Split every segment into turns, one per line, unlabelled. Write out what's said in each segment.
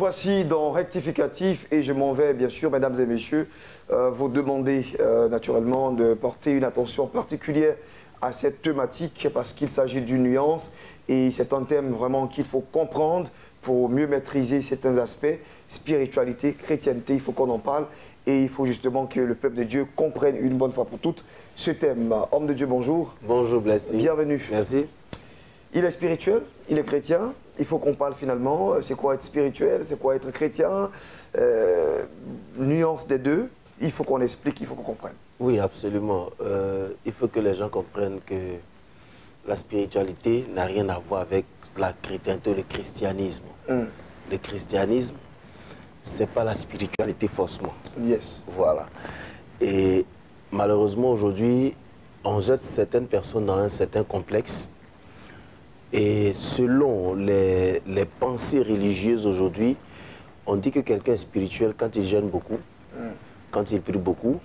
voici dans Rectificatif et je m'en vais bien sûr, mesdames et messieurs, vous demander naturellement de porter une attention particulière à cette thématique parce qu'il s'agit d'une nuance et c'est un thème vraiment qu'il faut comprendre pour mieux maîtriser certains aspects, spiritualité, chrétienté, il faut qu'on en parle et il faut justement que le peuple de Dieu comprenne une bonne fois pour toutes ce thème. Homme de Dieu, bonjour.
Bonjour, Blessing.
Bienvenue.
Merci.
Il est spirituel, il est chrétien. Il faut qu'on parle finalement, c'est quoi être spirituel, c'est quoi être chrétien, nuance des deux. Il faut qu'on explique, il faut qu'on comprenne.
Oui, absolument. Il faut que les gens comprennent que la spiritualité n'a rien à voir avec la chrétienté ou le christianisme. Le christianisme, c'est pas la spiritualité forcément.
Yes.
Voilà. Et malheureusement, aujourd'hui, on jette certaines personnes dans un certain complexe. Et selon les pensées religieuses aujourd'hui, on dit que quelqu'un est spirituel quand il jeûne beaucoup, quand il prie beaucoup,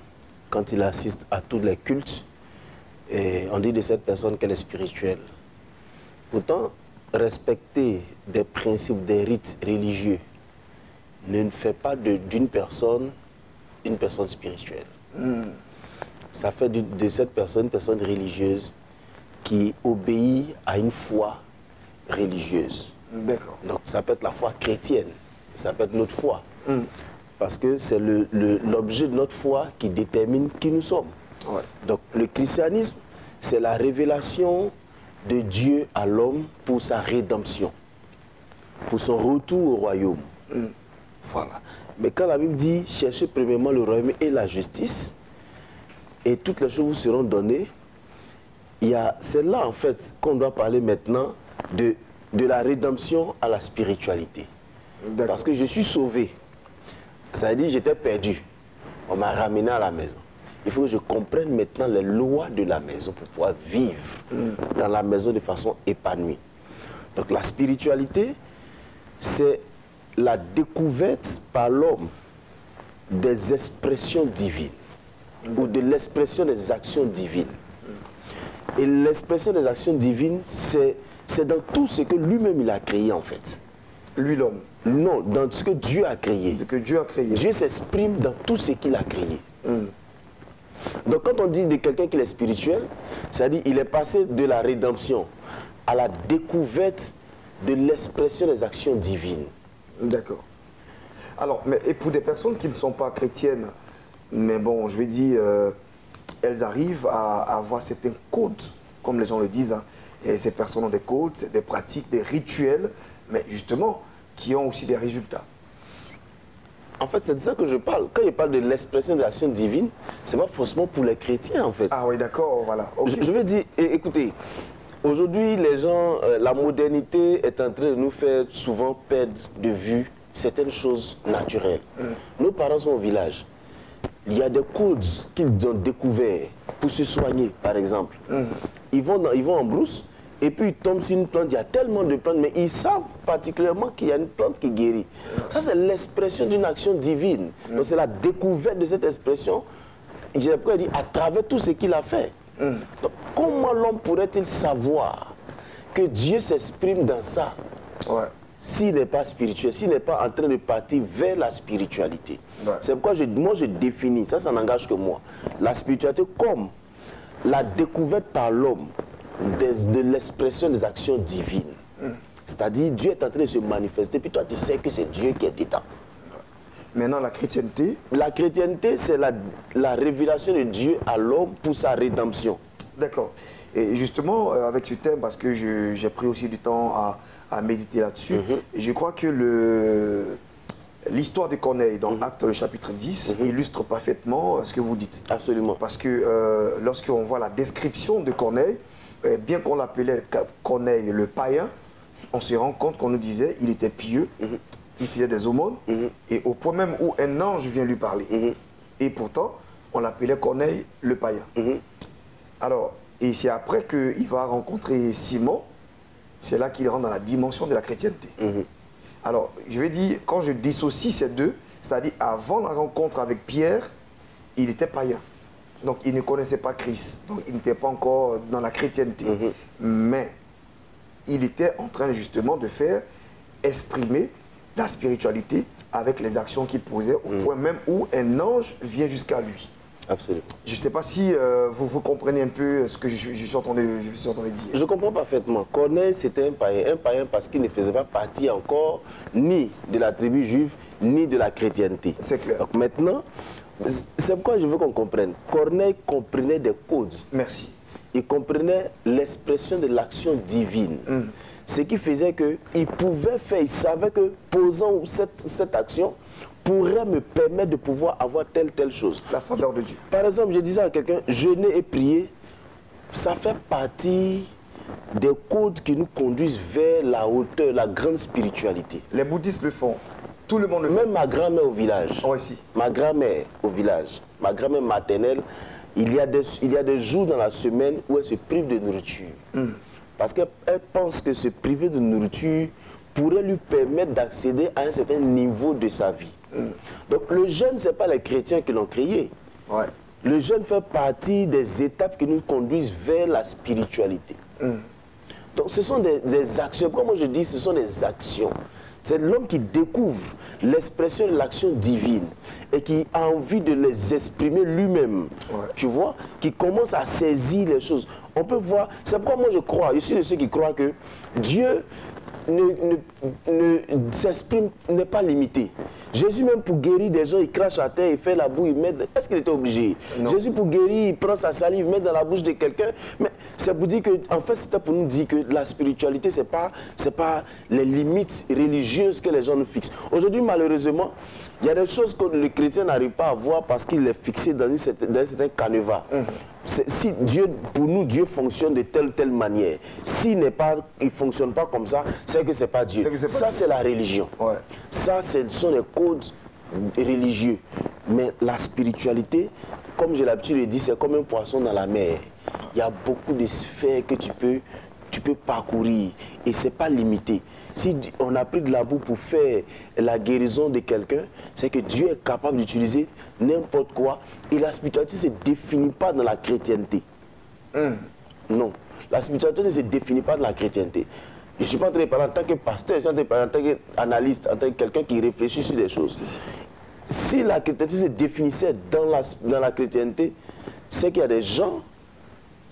quand il assiste à tous les cultes. Et on dit de cette personne qu'elle est spirituelle. Pourtant, respecter des principes, des rites religieux ne fait pas d'une personne une personne spirituelle. Ça fait de cette personne une personne religieuse qui obéit à une foi religieuse.
D'accord.
Donc ça peut être la foi chrétienne, ça peut être notre foi. Parce que c'est l'objet de notre foi qui détermine qui nous sommes.
Ouais.
Donc le christianisme, c'est la révélation de Dieu à l'homme pour sa rédemption, pour son retour au royaume. Voilà. Mais quand la Bible dit, cherchez premièrement le royaume et la justice, et toutes les choses vous seront données, c'est là en fait qu'on doit parler maintenant de la rédemption à la spiritualité. Parce que je suis sauvé. Ça veut dire que j'étais perdu. On m'a ramené à la maison. Il faut que je comprenne maintenant les lois de la maison pour pouvoir vivre dans la maison de façon épanouie. Donc la spiritualité, c'est la découverte par l'homme des expressions divines ou de l'expression des actions divines. Et l'expression des actions divines, c'est dans tout ce que lui-même il a créé en fait.
Lui, l'homme.
Non, dans ce que Dieu a créé.
Ce que Dieu a créé.
Dieu s'exprime dans tout ce qu'il a créé. Donc quand on dit de quelqu'un qu'il est spirituel, c'est-à-dire qu'il est passé de la rédemption à la découverte de l'expression des actions divines.
D'accord. Alors, et pour des personnes qui ne sont pas chrétiennes, mais bon, je vais dire, elles arrivent à avoir certains codes, comme les gens le disent. Hein. Et ces personnes ont des codes, des pratiques, des rituels, mais justement, qui ont aussi des résultats.
En fait, c'est de ça que je parle. Quand je parle de l'expression de l'action divine, ce n'est pas forcément pour les chrétiens, en fait.
Ah oui, d'accord, voilà. Okay.
Je veux dire, écoutez, aujourd'hui, les gens, la modernité est en train de nous faire souvent perdre de vue certaines choses naturelles. Nos parents sont au village. Il y a des codes qu'ils ont découverts pour se soigner, par exemple. Ils vont en brousse et puis ils tombent sur une plante. Il y a tellement de plantes, mais ils savent particulièrement qu'il y a une plante qui guérit. Ça, c'est l'expression d'une action divine. Donc, c'est la découverte de cette expression. J'ai dit à travers tout ce qu'il a fait. Donc, comment l'homme pourrait-il savoir que Dieu s'exprime dans ça s'il n'est pas spirituel, s'il n'est pas en train de partir vers la spiritualité? C'est pourquoi moi je définis, ça n'engage que moi, la spiritualité comme la découverte par l'homme de l'expression des actions divines. C'est-à-dire Dieu est en train de se manifester, puis toi tu sais que c'est Dieu qui est dedans.
Maintenant la chrétienté? La
chrétienté, c'est la révélation de Dieu à l'homme pour sa rédemption.
D'accord. Et justement, avec ce thème, parce que j'ai pris aussi du temps à méditer là-dessus, et je crois que l'histoire de Corneille dans Actes le chapitre 10 illustre parfaitement ce que vous dites.
Absolument.
Parce que lorsqu'on voit la description de Corneille, bien qu'on l'appelait Corneille le païen, on se rend compte qu'on nous disait il était pieux, il faisait des aumônes, et au point même où un ange vient lui parler. Et pourtant, on l'appelait Corneille le païen. Alors, et c'est après qu'il va rencontrer Simon, c'est là qu'il rentre dans la dimension de la chrétienté. Alors, je vais dire, quand je dissocie ces deux, c'est-à-dire avant la rencontre avec Pierre, il était païen. Donc, il ne connaissait pas Christ. Donc, il n'était pas encore dans la chrétienté. Mais il était en train justement de faire exprimer la spiritualité avec les actions qu'il posait, au point même où un ange vient jusqu'à lui.
Absolument.
Je ne sais pas si vous comprenez un peu ce que je suis en train de dire.
Je comprends parfaitement. Corneille, c'était un païen parce qu'il ne faisait pas partie encore ni de la tribu juive, ni de la chrétienté.
C'est clair.
Donc maintenant, c'est pourquoi je veux qu'on comprenne. Corneille comprenait des codes.
Merci.
Il comprenait l'expression de l'action divine. Ce qui faisait qu'il pouvait faire, il savait que posant cette action pourrait me permettre de pouvoir avoir telle chose.
La faveur de Dieu.
Par exemple, je disais à quelqu'un, jeûner et prier, ça fait partie des codes qui nous conduisent vers la hauteur, la grande spiritualité.
Les bouddhistes le font. Tout le monde le fait.
Même ma grand-mère au village.
Oh, ici.
Ma grand-mère au village, ma grand-mère maternelle, il y a des jours dans la semaine où elle se prive de nourriture. Parce qu'elle pense que se priver de nourriture pourrait lui permettre d'accéder à un certain niveau de sa vie. Donc le jeûne, ce n'est pas les chrétiens qui l'ont créé.
Ouais.
Le jeûne fait partie des étapes qui nous conduisent vers la spiritualité. Donc ce sont des actions. Comme moi je dis, ce sont des actions. C'est l'homme qui découvre l'expression de l'action divine et qui a envie de les exprimer lui-même.
Ouais.
Tu vois, qui commence à saisir les choses. On peut voir, c'est pourquoi moi je crois, je suis de ceux qui croient que Dieu s'exprime, n'est pas limité. Jésus même pour guérir des gens, il crache à terre, il fait la boue, il met... Est-ce qu'il était obligé?
Non.
Jésus pour guérir, il prend sa salive, il met dans la bouche de quelqu'un. Mais c'est pour dire que, en fait, c'était pour nous dire que la spiritualité, c'est pas les limites religieuses que les gens nous fixent. Aujourd'hui, malheureusement, il y a des choses que le chrétien n'arrive pas à voir parce qu'il est fixé dans un certain canevas. Si Dieu, pour nous, Dieu fonctionne de telle manière. S'il ne fonctionne pas comme ça, c'est que ce n'est pas Dieu. Ça, c'est la religion.
Ouais.
Ça, ce sont les codes religieux. Mais la spiritualité, comme j'ai l'habitude de dire, c'est comme un poisson dans la mer. Il y a beaucoup de sphères que tu peux parcourir et ce n'est pas limité. Si on a pris de la boue pour faire la guérison de quelqu'un, c'est que Dieu est capable d'utiliser n'importe quoi. Et la spiritualité ne se définit pas dans la chrétienté. Non. La spiritualité ne se définit pas dans la chrétienté. Je ne suis pas en train de parler en tant que pasteur, je suis en train de parler en tant qu'analyste, en tant que quelqu'un qui réfléchit sur des choses. Si la chrétienté se définissait dans la chrétienté, c'est qu'il y a des gens.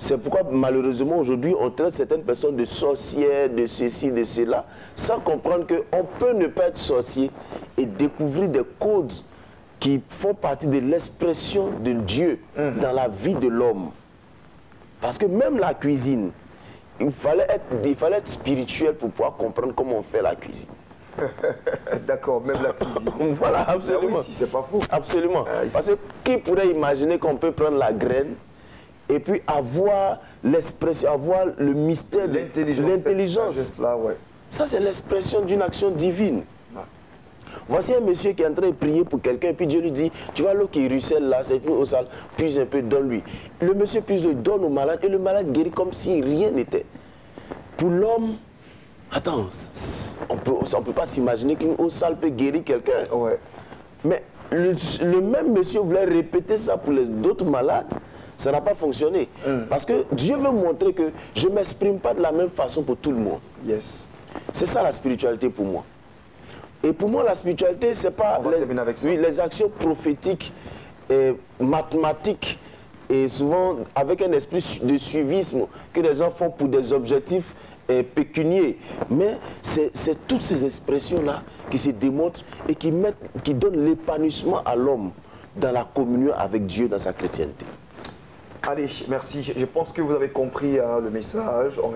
C'est pourquoi malheureusement aujourd'hui on traite certaines personnes de sorcières, de ceci, de cela, sans comprendre qu'on peut ne pas être sorcier et découvrir des codes qui font partie de l'expression de Dieu dans la vie de l'homme. Parce que même la cuisine, il fallait être spirituel pour pouvoir comprendre comment on fait la cuisine.
D'accord, même la cuisine.
Voilà, absolument.
Oui, si, c'est pas faux.
Absolument. Parce que qui pourrait imaginer qu'on peut prendre la graine et puis avoir l'expression, avoir le mystère de l'intelligence.
Ouais.
Ça, c'est l'expression d'une action divine. Ouais. Voici un monsieur qui est en train de prier pour quelqu'un, et puis Dieu lui dit, tu vois l'eau qui ruisselle là, c'est une eau sale, puise un peu, donne-lui. Le monsieur puise le donne au malade, et le malade guérit comme si rien n'était. Pour l'homme, attends, on peut pas s'imaginer qu'une eau sale peut guérir quelqu'un.
Ouais.
Mais le même monsieur voulait répéter ça pour d'autres malades. Ça n'a pas fonctionné. Parce que Dieu veut montrer que je ne m'exprime pas de la même façon pour tout le monde.
Yes.
C'est ça la spiritualité pour moi. Et pour moi, la spiritualité, ce n'est pas les actions prophétiques, et mathématiques, et souvent avec un esprit de suivisme que les gens font pour des objectifs pécuniers. Mais c'est toutes ces expressions-là qui se démontrent et qui donnent l'épanouissement à l'homme dans la communion avec Dieu, dans sa chrétienté.
Allez, merci. Je pense que vous avez compris le message.